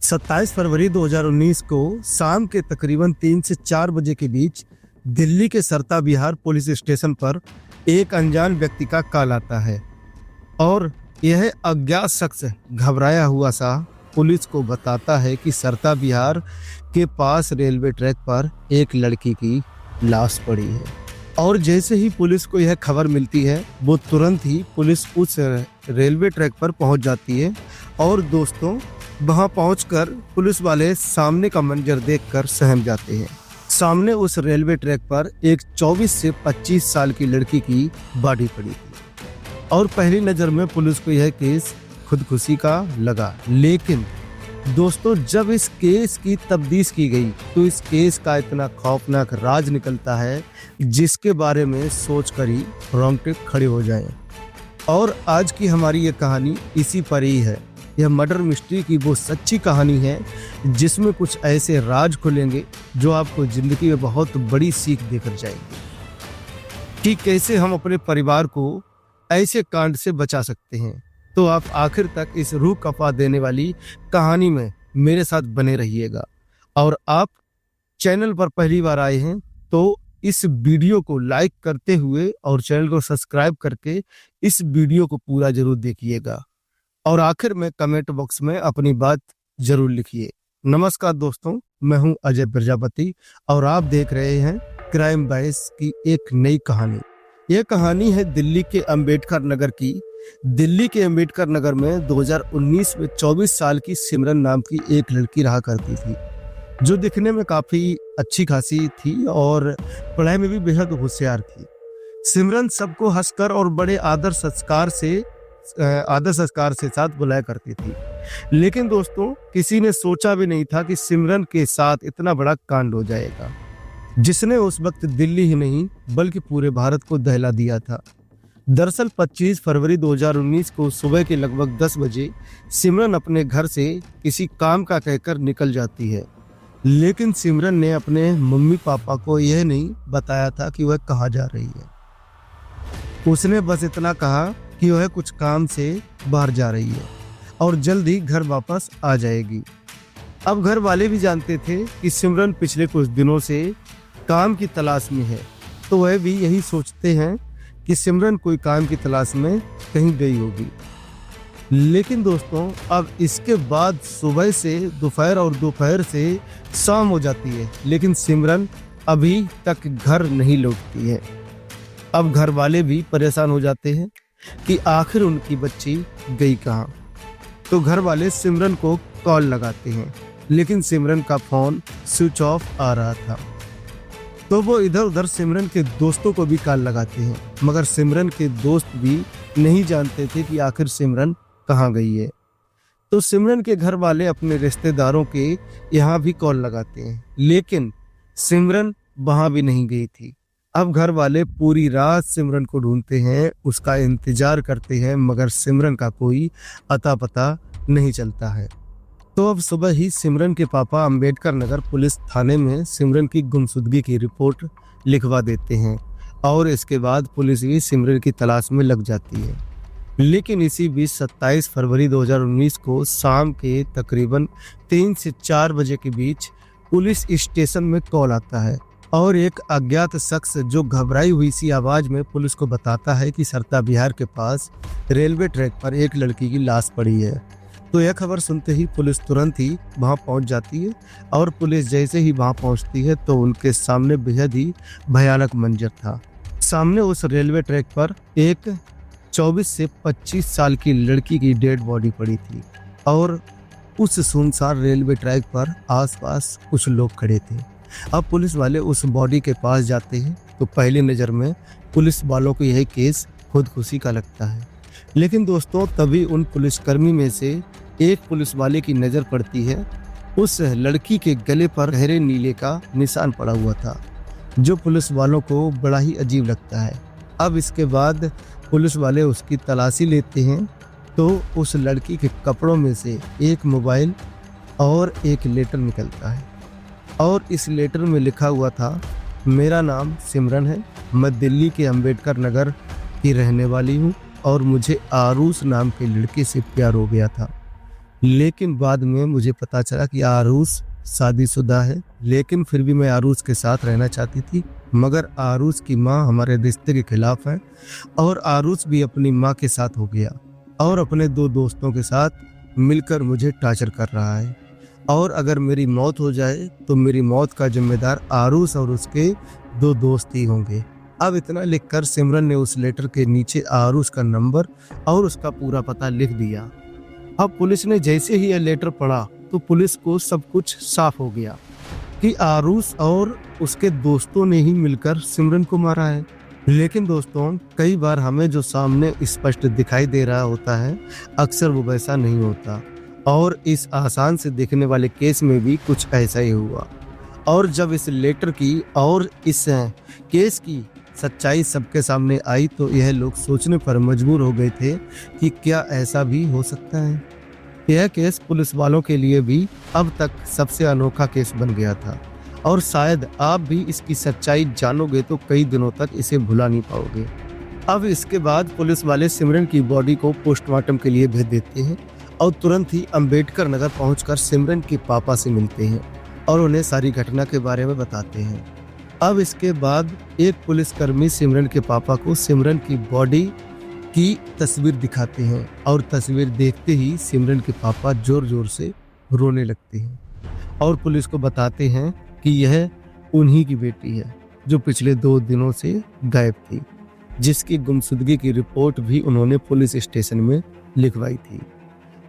27 फरवरी 2019 को शाम के तकरीबन 3 से 4 बजे के बीच दिल्ली के सरता विहार पुलिस स्टेशन पर एक अनजान व्यक्ति का कॉल आता है और यह अज्ञात शख्स घबराया हुआ सा पुलिस को बताता है कि सरता विहार के पास रेलवे ट्रैक पर एक लड़की की लाश पड़ी है। और जैसे ही पुलिस को यह खबर मिलती है वो तुरंत ही पुलिस उस रेलवे ट्रैक पर पहुंच जाती है। और दोस्तों, वहां पहुंचकर पुलिस वाले सामने का मंजर देखकर सहम जाते हैं। सामने उस रेलवे ट्रैक पर एक 24 से 25 साल की लड़की की बॉडी पड़ी थी और पहली नज़र में पुलिस को यह केस खुदकुशी का लगा। लेकिन दोस्तों, जब इस केस की तफ्तीश की गई तो इस केस का इतना खौफनाक राज निकलता है जिसके बारे में सोचकर ही रोंगटे खड़े हो जाएं। और आज की हमारी ये कहानी इसी पर ही है। यह मर्डर मिस्ट्री की वो सच्ची कहानी है जिसमें कुछ ऐसे राज खुलेंगे जो आपको जिंदगी में बहुत बड़ी सीख देकर जाएंगे कि कैसे हम अपने परिवार को ऐसे कांड से बचा सकते हैं। तो आप आखिर तक इस रूह कपा देने वाली कहानी में मेरे साथ बने रहिएगा। और आप चैनल पर पहली बार आए हैं तो इस वीडियो को लाइक करते हुए और चैनल को सब्सक्राइब करके इस वीडियो को पूरा जरूर देखिएगा। और आखिर में कमेंट बॉक्स में अपनी बात जरूर लिखिए। नमस्कार दोस्तों, मैं हूं अजय प्रजापति और आप देख रहे हैं क्राइम बाइस की एक नई कहानी। यह कहानी है दिल्ली के अंबेडकर नगर की। दिल्ली के अंबेडकर नगर में 2019 में 24 साल की सिमरन नाम की एक लड़की रहा करती थी जो दिखने में काफ़ी अच्छी खासी थी और पढ़ाई में भी बेहद होशियार थी। सिमरन सबको हंसकर और बड़े आदर संस्कार से साथ बुलाया करती थी। लेकिन दोस्तों, किसी ने सोचा भी नहीं था कि सिमरन के साथ इतना बड़ा कांड हो जाएगा जिसने उस वक्त दिल्ली ही नहीं बल्कि पूरे भारत को दहला दिया था। दरअसल 25 फरवरी 2019 को सुबह के लगभग 10 बजे सिमरन अपने घर से किसी काम का कहकर निकल जाती है। लेकिन सिमरन ने अपने मम्मी पापा को यह नहीं बताया था कि वह कहाँ जा रही है। उसने बस इतना कहा कि वह कुछ काम से बाहर जा रही है और जल्द ही घर वापस आ जाएगी। अब घर वाले भी जानते थे कि सिमरन पिछले कुछ दिनों से काम की तलाश में है, तो वह भी यही सोचते हैं कि सिमरन कोई काम की तलाश में कहीं गई होगी। लेकिन दोस्तों, अब इसके बाद सुबह से दोपहर और दोपहर से शाम हो जाती है लेकिन सिमरन अभी तक घर नहीं लौटती है। अब घर वाले भी परेशान हो जाते हैं कि आखिर उनकी बच्ची गई कहाँ। तो घर वाले सिमरन को कॉल लगाते हैं लेकिन सिमरन का फोन स्विच ऑफ आ रहा था। तो वो इधर उधर सिमरन के दोस्तों को भी कॉल लगाते हैं मगर सिमरन के दोस्त भी नहीं जानते थे कि आखिर सिमरन कहाँ गई है। तो सिमरन के घर वाले अपने रिश्तेदारों के यहाँ भी कॉल लगाते हैं लेकिन सिमरन वहाँ भी नहीं गई थी। अब घर वाले पूरी रात सिमरन को ढूंढते हैं, उसका इंतजार करते हैं मगर सिमरन का कोई अता पता नहीं चलता है। तो अब सुबह ही सिमरन के पापा अंबेडकर नगर पुलिस थाने में सिमरन की गुमशुदगी की रिपोर्ट लिखवा देते हैं और इसके बाद पुलिस भी सिमरन की तलाश में लग जाती है। लेकिन इसी बीच 27 फरवरी 2019 को शाम के तकरीबन 3 से 4 बजे के बीच पुलिस स्टेशन में कॉल आता है और एक अज्ञात शख्स जो घबराई हुई सी आवाज में पुलिस को बताता है कि सरता विहार के पास रेलवे ट्रैक पर एक लड़की की लाश पड़ी है। तो यह खबर सुनते ही पुलिस तुरंत ही वहां पहुंच जाती है और पुलिस जैसे ही वहां पहुंचती है तो उनके सामने बेहद ही भयानक मंजर था। सामने उस रेलवे ट्रैक पर एक 24 से 25 साल की लड़की की डेड बॉडी पड़ी थी और उस सुनसान रेलवे ट्रैक पर आसपास कुछ लोग खड़े थे। अब पुलिस वाले उस बॉडी के पास जाते हैं तो पहली नज़र में पुलिस वालों को यह केस खुदकुशी का लगता है। लेकिन दोस्तों, तभी उन पुलिसकर्मी में से एक पुलिस वाले की नज़र पड़ती है उस लड़की के गले पर गहरे नीले का निशान पड़ा हुआ था जो पुलिस वालों को बड़ा ही अजीब लगता है। अब इसके बाद पुलिस वाले उसकी तलाशी लेते हैं तो उस लड़की के कपड़ों में से एक मोबाइल और एक लेटर निकलता है और इस लेटर में लिखा हुआ था, मेरा नाम सिमरन है, मैं दिल्ली के अंबेडकर नगर की रहने वाली हूँ और मुझे आरूस नाम के लड़के से प्यार हो गया था। लेकिन बाद में मुझे पता चला कि आरूस शादीशुदा है, लेकिन फिर भी मैं आरूस के साथ रहना चाहती थी। मगर आरूस की माँ हमारे रिश्ते के खिलाफ है और आरूस भी अपनी माँ के साथ हो गया और अपने 2 दोस्तों के साथ मिलकर मुझे टॉर्चर कर रहा है। और अगर मेरी मौत हो जाए तो मेरी मौत का जिम्मेदार आरूस और उसके 2 दोस्त ही होंगे। अब इतना लिखकर सिमरन ने उस लेटर के नीचे आरूस का नंबर और उसका पूरा पता लिख दिया। अब पुलिस ने जैसे ही यह लेटर पढ़ा तो पुलिस को सब कुछ साफ हो गया कि आरूस और उसके दोस्तों ने ही मिलकर सिमरन को मारा है। लेकिन दोस्तों, कई बार हमें जो सामने स्पष्ट दिखाई दे रहा होता है अक्सर वो वैसा नहीं होता, और इस आसान से दिखने वाले केस में भी कुछ ऐसा ही हुआ। और जब इस लेटर की और इस केस की सच्चाई सबके सामने आई तो यह लोग सोचने पर मजबूर हो गए थे कि क्या ऐसा भी हो सकता है। यह केस पुलिस वालों के लिए भी अब तक सबसे अनोखा केस बन गया था, और शायद आप भी इसकी सच्चाई जानोगे तो कई दिनों तक इसे भुला नहीं पाओगे। अब इसके बाद पुलिस वाले सिमरन की बॉडी को पोस्टमार्टम के लिए भेज देते हैं और तुरंत ही अंबेडकर नगर पहुंचकर सिमरन के पापा से मिलते हैं और उन्हें सारी घटना के बारे में बताते हैं। अब इसके बाद एक पुलिसकर्मी सिमरन के पापा को सिमरन की बॉडी की तस्वीर दिखाते हैं और तस्वीर देखते ही सिमरन के पापा जोर जोर से रोने लगते हैं और पुलिस को बताते हैं कि यह उन्हीं की बेटी है जो पिछले 2 दिनों से गायब थी, जिसकी गुमशुदगी की रिपोर्ट भी उन्होंने पुलिस स्टेशन में लिखवाई थी।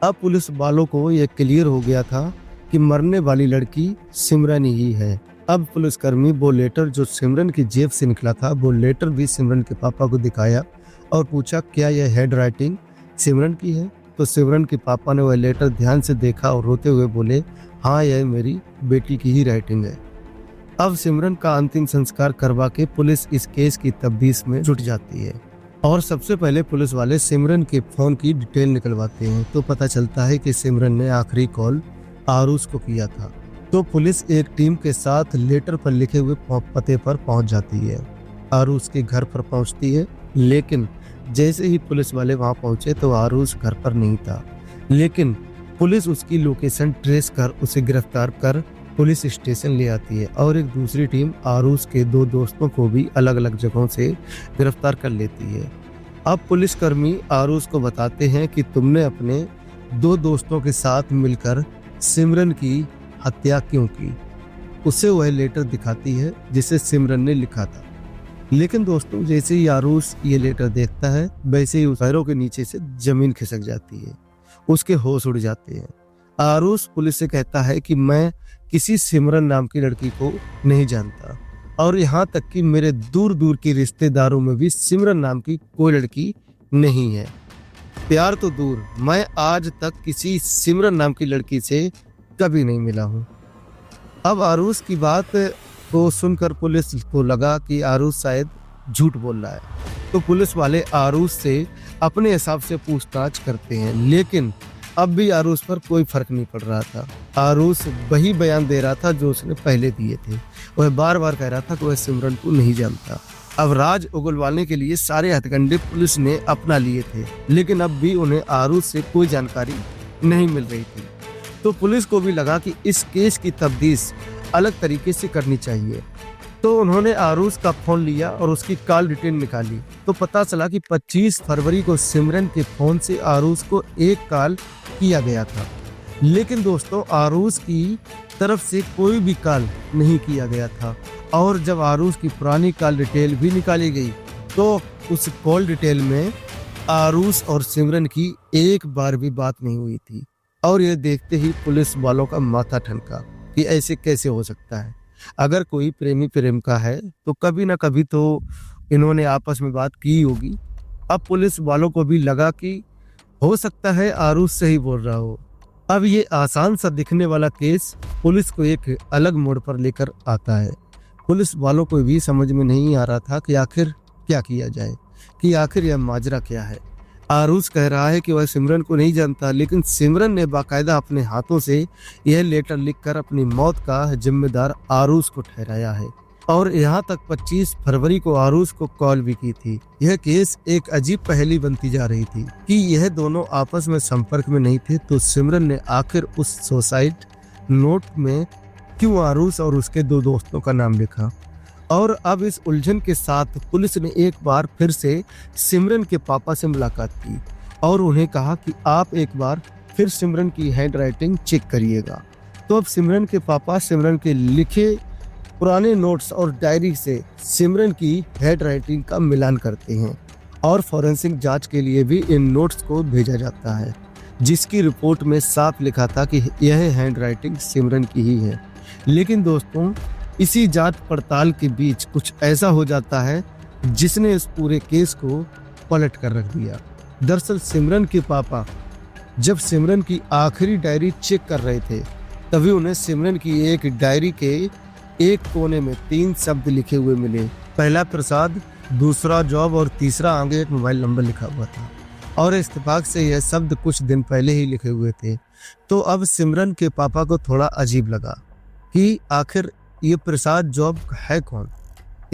अब पुलिस वालों को यह क्लियर हो गया था कि मरने वाली लड़की सिमरन ही है। अब पुलिसकर्मी वो लेटर जो सिमरन की जेब से निकला था वो लेटर भी सिमरन के पापा को दिखाया और पूछा क्या यह हैंड राइटिंग सिमरन की है। तो सिमरन के पापा ने वह लेटर ध्यान से देखा और रोते हुए बोले, हाँ यह मेरी बेटी की ही राइटिंग है। अब सिमरन का अंतिम संस्कार करवा के पुलिस इस केस की तफ्तीश में जुट जाती है और सबसे पहले पुलिस वाले सिमरन के फोन की डिटेल निकलवाते हैं। तो पता चलता है कि सिमरन ने आखिरी कॉल आरूस को किया था। तो पुलिस एक टीम के साथ लेटर पर लिखे हुए पते पर पहुंच जाती है। आरूस के घर पर पहुंचती है, लेकिन जैसे ही पुलिस वाले वहां पहुंचे तो आरूस घर पर नहीं था। लेकिन पुलिस उसकी लोकेशन ट्रेस कर उसे गिरफ्तार कर पुलिस स्टेशन ले आती है और एक दूसरी टीम आरूस के 2 दोस्तों को भी अलग अलग जगहों से गिरफ्तार कर लेती है। अब पुलिसकर्मी आरूस को बताते हैं कि तुमने अपने 2 दोस्तों के साथ मिलकर सिमरन की हत्या क्यों की। उसे वह लेटर दिखाती है जिसे सिमरन ने लिखा था। लेकिन दोस्तों, जैसे ही आरूस ये लेटर देखता है वैसे ही उस पैरों के नीचे से जमीन खिसक जाती है, उसके होश उड़ जाते हैं। आरूस पुलिस से कहता है कि मैं किसी सिमरन नाम की लड़की को नहीं जानता और यहाँ तक कि मेरे दूर दूर के रिश्तेदारों में भी सिमरन नाम की कोई लड़की नहीं है। प्यार तो दूर, मैं आज तक किसी सिमरन नाम की लड़की से कभी नहीं मिला हूँ। अब आरूस की बात को सुनकर पुलिस को लगा कि आरूस शायद झूठ बोल रहा है, तो पुलिस वाले आरूस से अपने हिसाब से पूछताछ करते हैं। लेकिन अब भी आरूस पर कोई फर्क नहीं पड़ रहा था। आरूस वही बयान दे रहा था जो उसने पहले दिए थे। वह बार बार कह रहा था कि वह सिमरन को नहीं जानता। अब राज उगलवाने के लिए सारे हथकंडे पुलिस ने अपना लिए थे, लेकिन अब भी उन्हें आरूस से कोई जानकारी नहीं मिल रही थी। तो पुलिस को भी लगा कि इस केस की तफ्तीश अलग तरीके से करनी चाहिए। तो उन्होंने आरूस का फोन लिया और उसकी कॉल डिटेल निकाली। तो पता चला कि 25 फरवरी को सिमरन के फोन से आरूस को एक कॉल किया गया था। लेकिन दोस्तों, आरूस की तरफ से कोई भी कॉल नहीं किया गया था। और जब आरूस की पुरानी कॉल डिटेल भी निकाली गई तो उस कॉल डिटेल में आरूस और सिमरन की एक बार भी बात नहीं हुई थी। और यह देखते ही पुलिस वालों का माथा ठनका कि ऐसे कैसे हो सकता है। अगर कोई प्रेमी प्रेमिका है तो कभी ना कभी तो इन्होंने आपस में बात की होगी। अब पुलिस वालों को भी लगा कि हो सकता है आरूस सही बोल रहा हो। अब ये आसान सा दिखने वाला केस पुलिस को एक अलग मोड़ पर लेकर आता है। पुलिस वालों को भी समझ में नहीं आ रहा था कि आखिर क्या किया जाए, कि आखिर यह माजरा क्या है। आरूस कह रहा है कि वह सिमरन को नहीं जानता, लेकिन सिमरन ने बाकायदा अपने हाथों से यह लेटर लिखकर अपनी मौत का जिम्मेदार आरूस को ठहराया है। और यहाँ तक 25 फरवरी को आरुष को कॉल भी की थी। यह केस एक अजीब पहेली बनती जा रही थी कि यह दोनों आपस में संपर्क में नहीं थे, तो सिमरन ने आखिर उस सुसाइड नोट में क्यों आरुष और उसके 2 दोस्तों का नाम लिखा। और अब इस उलझन के साथ पुलिस ने एक बार फिर से सिमरन के पापा से मुलाकात की और उन्हें कहा कि आप एक बार फिर सिमरन की हैंडराइटिंग चेक करिएगा। तो अब सिमरन के पापा सिमरन के लिखे पुराने नोट्स और डायरी से सिमरन की हैंडराइटिंग का मिलान करते हैं और फॉरेंसिक जांच के लिए भी इन नोट्स को भेजा जाता है, जिसकी रिपोर्ट में साफ लिखा था कि यह हैंडराइटिंग सिमरन की ही है। लेकिन दोस्तों, इसी जांच पड़ताल के बीच कुछ ऐसा हो जाता है जिसने इस पूरे केस को पलट कर रख दिया। दरअसल सिमरन के पापा जब सिमरन की आखिरी डायरी चेक कर रहे थे, तभी उन्हें सिमरन की एक डायरी के एक कोने में 3 शब्द लिखे हुए मिले। पहला प्रसाद, दूसरा जॉब और तीसरा आगे एक मोबाइल नंबर लिखा हुआ था। और इत्तेफाक से यह शब्द कुछ दिन पहले ही लिखे हुए थे। तो अब सिमरन के पापा को थोड़ा अजीब लगा कि आखिर ये प्रसाद जॉब है कौन,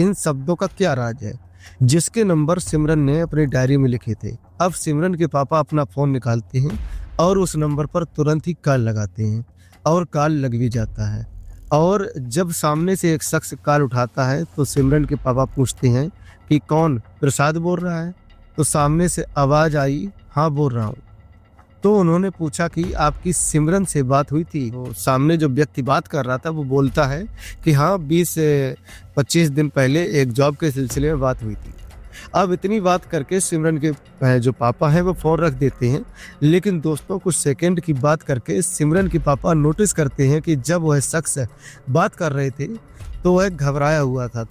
इन शब्दों का क्या राज है जिसके नंबर सिमरन ने अपनी डायरी में लिखे थे। अब सिमरन के पापा अपना फोन निकालते हैं और उस नंबर पर तुरंत ही कॉल लगाते हैं और कॉल लग भी जाता है। और जब सामने से एक शख्स कॉल उठाता है तो सिमरन के पापा पूछते हैं कि कौन, प्रसाद बोल रहा है? तो सामने से आवाज आई, हाँ बोल रहा हूँ। तो उन्होंने पूछा कि आपकी सिमरन से बात हुई थी? तो सामने जो व्यक्ति बात कर रहा था वो बोलता है कि हाँ 20 से 25 दिन पहले एक जॉब के सिलसिले में बात हुई थी। अब इतनी बात करके सिमरन के जो पापा हैं वो फ़ोन रख देते हैं। लेकिन दोस्तों, कुछ सेकंड की बात करके सिमरन के पापा नोटिस करते हैं कि जब वह शख्स बात कर रहे थे तो वह घबराया हुआ था,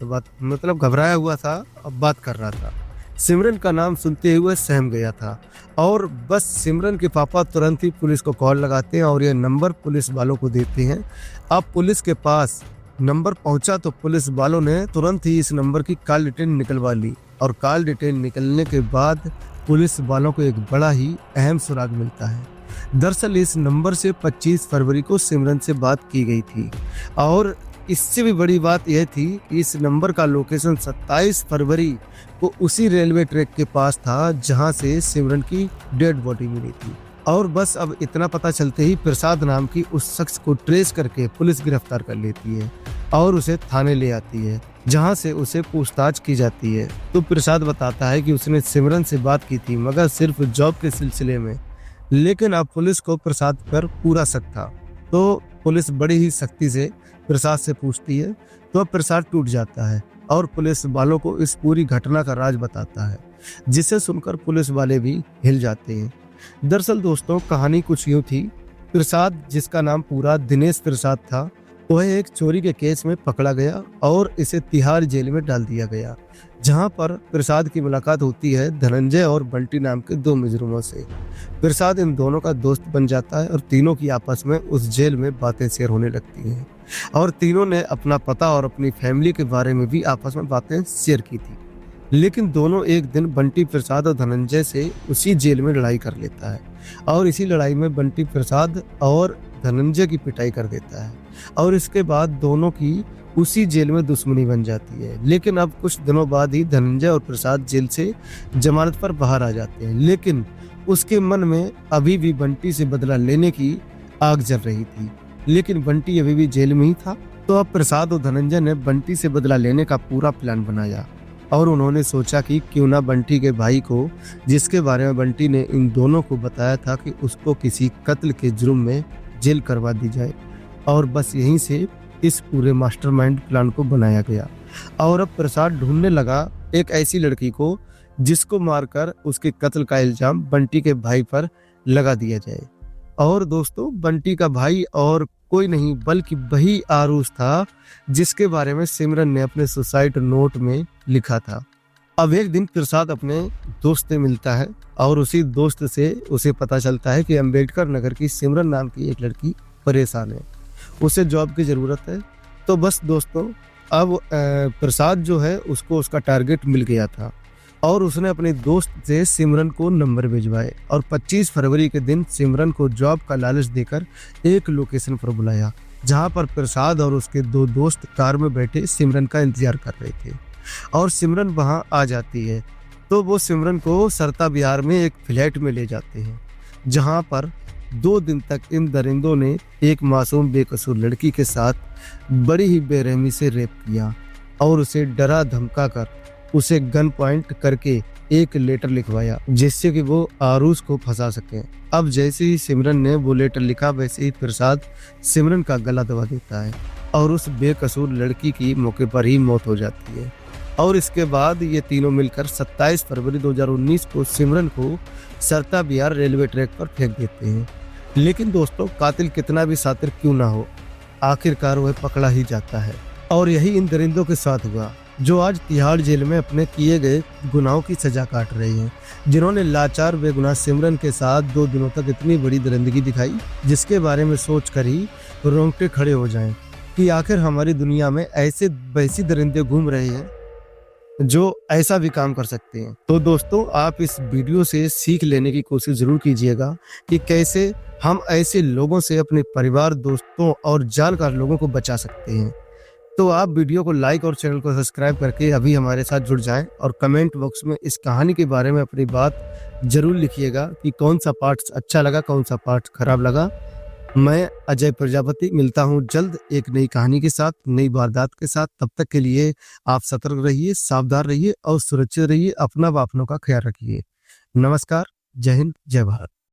घबराया हुआ था, अब बात कर रहा था। सिमरन का नाम सुनते हुए सहम गया था और बस सिमरन के पापा तुरंत ही पुलिस को कॉल लगाते हैं और यह नंबर पुलिस वालों को देते हैं। अब पुलिस के पास नंबर पहुंचा तो पुलिस वालों ने तुरंत ही इस नंबर की कॉल डिटेल निकलवा ली और कॉल डिटेल निकलने के बाद पुलिस वालों को एक बड़ा ही अहम सुराग मिलता है। दरअसल इस नंबर से 25 फरवरी को सिमरन से बात की गई थी और इससे भी बड़ी बात यह थी कि इस नंबर का लोकेशन 27 फरवरी को उसी रेलवे ट्रैक के पास था जहां से सिमरन की डेड बॉडी मिली थी। और बस अब इतना पता चलते ही प्रसाद नाम की उस शख्स को ट्रेस करके पुलिस गिरफ्तार कर लेती है और उसे थाने ले आती है, जहां से उसे पूछताछ की जाती है। तो प्रसाद बताता है कि उसने सिमरन से बात की थी मगर सिर्फ जॉब के सिलसिले में। लेकिन अब पुलिस को प्रसाद पर पूरा शक था, तो पुलिस बड़ी ही सख्ती से प्रसाद से पूछती है। तो अब प्रसाद टूट जाता है और पुलिस वालों को इस पूरी घटना का राज बताता है, जिसे सुनकर पुलिस वाले भी हिल जाते हैं। दरअसल दोस्तों, कहानी कुछ यूं थी। प्रसाद, जिसका नाम पूरा दिनेश प्रसाद था, वह एक चोरी के केस में पकड़ा गया और इसे तिहाड़ जेल में डाल दिया गया, जहां पर प्रसाद की मुलाकात होती है धनंजय और बंटी नाम के 2 मुजरिमों से। प्रसाद इन दोनों का दोस्त बन जाता है और तीनों की आपस में उस जेल में बातें शेयर होने लगती हैं और तीनों ने अपना पता और अपनी फैमिली के बारे में भी आपस में बातें शेयर की थी। लेकिन दोनों एक दिन बंटी प्रसाद और धनंजय से उसी जेल में लड़ाई कर लेता है और इसी लड़ाई में बंटी प्रसाद और धनंजय की पिटाई कर देता है और इसके बाद दोनों की उसी जेल में दुश्मनी बन जाती है। लेकिन अब कुछ दिनों बाद ही धनंजय और प्रसाद जेल से जमानत पर बाहर आ जाते हैं, लेकिन उसके मन में अभी भी बंटी से बदला लेने की आग जल रही थी। लेकिन बंटी अभी भी जेल में ही था। तो अब प्रसाद और धनंजय ने बंटी से बदला लेने का पूरा प्लान बनाया और उन्होंने सोचा कि क्यों ना बंटी के भाई को, जिसके बारे में बंटी ने इन दोनों को बताया था कि उसको किसी कत्ल के जुर्म में जेल करवा दी जाए। और बस यहीं से इस पूरे मास्टरमाइंड प्लान को बनाया गया। और अब प्रसाद ढूंढने लगा एक ऐसी लड़की को जिसको मारकर उसके कत्ल का इल्जाम बंटी के भाई पर लगा दिया जाए। और दोस्तों, बंटी का भाई और कोई नहीं बल्कि वही आरुष था जिसके बारे में सिमरन ने अपने सुसाइड नोट में लिखा था। अब एक दिन प्रसाद अपने दोस्त से मिलता है और उसी दोस्त से उसे पता चलता है कि अंबेडकर नगर की सिमरन नाम की एक लड़की परेशान है, उसे जॉब की ज़रूरत है। तो बस दोस्तों, अब प्रसाद जो है उसको उसका टारगेट मिल गया था और उसने अपने दोस्त से सिमरन को नंबर भिजवाए और 25 फरवरी के दिन सिमरन को जॉब का लालच देकर एक लोकेशन पर बुलाया, जहां पर प्रसाद और उसके दो दोस्त कार में बैठे सिमरन का इंतजार कर रहे थे। और सिमरन वहां आ जाती है तो वो सिमरन को सरता बिहार में एक फ्लैट में ले जाते हैं, जहां पर 2 दिन तक इन दरिंदों ने एक मासूम बेकसूर लड़की के साथ बड़ी ही बेरहमी से रेप किया और उसे डरा धमका कर उसे गन पॉइंट करके एक लेटर लिखवाया, जिससे कि वो आरूस को फंसा सके। अब जैसे ही सिमरन ने वो लेटर लिखा, वैसे ही प्रसाद सिमरन का गला दबा देता है और उस बेकसूर लड़की की मौके पर ही मौत हो जाती है। और इसके बाद ये तीनों मिलकर 27 फरवरी 2019 को सिमरन को सरता बिहार रेलवे ट्रैक पर फेंक देते हैं। लेकिन दोस्तों, कातिल कितना भी शातिर क्यों ना हो, आखिरकार वह पकड़ा ही जाता है। और यही इन दरिंदों के साथ हुआ जो आज तिहाड़ जेल में अपने किए गए गुनाहों की सजा काट रहे हैं, जिन्होंने लाचार बेगुनाह सिमरन के साथ 2 दिनों तक इतनी बड़ी दरिंदगी दिखाई, जिसके बारे में सोचकर ही रोंगटे खड़े हो जाएं कि आखिर हमारी दुनिया में ऐसे वैसी दरिंदे घूम रहे हैं जो ऐसा भी काम कर सकते हैं। तो दोस्तों, आप इस वीडियो से सीख लेने की कोशिश जरूर कीजिएगा कि कैसे हम ऐसे लोगों से अपने परिवार, दोस्तों और जानकार लोगों को बचा सकते हैं। तो आप वीडियो को लाइक और चैनल को सब्सक्राइब करके अभी हमारे साथ जुड़ जाएं और कमेंट बॉक्स में इस कहानी के बारे में अपनी बात जरूर लिखिएगा कि कौन सा पार्ट अच्छा लगा, कौन सा पार्ट खराब लगा। मैं अजय प्रजापति मिलता हूं जल्द एक नई कहानी के साथ, नई वारदात के साथ। तब तक के लिए आप सतर्क रहिए, सावधान रहिए और सुरक्षित रहिए। अपना व अपनों का ख्याल रखिए। नमस्कार, जय हिंद, जय भारत।